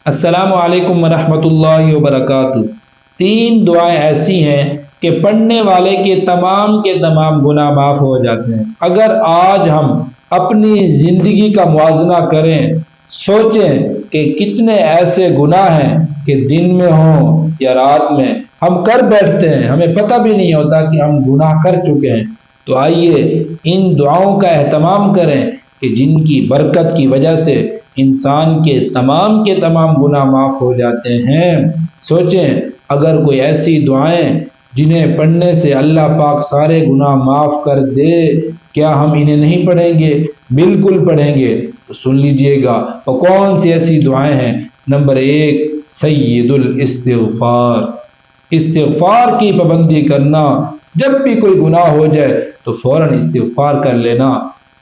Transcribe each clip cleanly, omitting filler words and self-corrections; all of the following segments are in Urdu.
السلام علیکم ورحمۃ اللہ وبرکاتہ۔ تین دعائیں ایسی ہیں کہ پڑھنے والے کے تمام گناہ معاف ہو جاتے ہیں۔ اگر آج ہم اپنی زندگی کا موازنہ کریں، سوچیں کہ کتنے ایسے گناہ ہیں کہ دن میں ہوں یا رات میں ہم کر بیٹھتے ہیں، ہمیں پتہ بھی نہیں ہوتا کہ ہم گناہ کر چکے ہیں۔ تو آئیے ان دعاؤں کا اہتمام کریں کہ جن کی برکت کی وجہ سے انسان کے تمام گناہ معاف ہو جاتے ہیں۔ سوچیں اگر کوئی ایسی دعائیں جنہیں پڑھنے سے اللہ پاک سارے گناہ معاف کر دے، کیا ہم انہیں نہیں پڑھیں گے؟ بالکل پڑھیں گے۔ تو سن لیجئے گا وہ کون سی ایسی دعائیں ہیں۔ نمبر 1، سید الاستغفار، استغفار کی پابندی کرنا۔ جب بھی کوئی گناہ ہو جائے تو فوراً استغفار کر لینا۔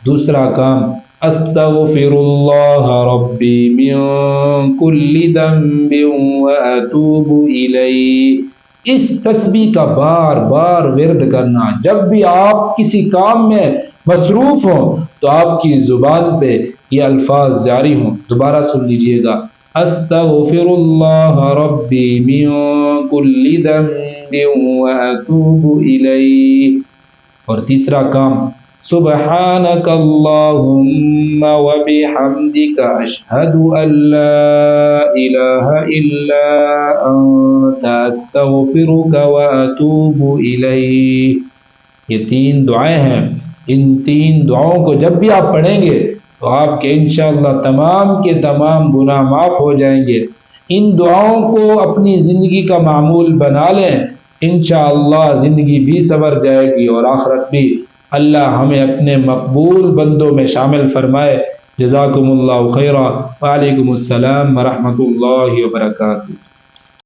دوسرا کام، استغفر اللہ ربی من کل ذنب واتوب الیہ، اس تسبیح کا بار بار ورد کرنا۔ جب بھی آپ کسی کام میں مصروف ہوں تو آپ کی زبان پہ یہ الفاظ جاری ہوں۔ دوبارہ سن لیجئے گا، استغفر اللہ ربی من کل ذنب واتوب الیہ۔ اور تیسرا کام، سبحانک اللہم وبحمدک اشہد ان لا الہ الا انت استغفرک واتوب الیہ۔ یہ تین دعائیں ہیں۔ ان تین دعاؤں کو جب بھی آپ پڑھیں گے تو آپ کے انشاءاللہ تمام گناہ معاف ہو جائیں گے۔ ان دعاؤں کو اپنی زندگی کا معمول بنا لیں، انشاءاللہ زندگی بھی سنور جائے گی اور آخرت بھی۔ اللہ ہمیں اپنے مقبول بندوں میں شامل فرمائے۔ جزاکم اللہ خیرا، وعلیکم السلام ورحمۃ اللہ وبرکاتہ۔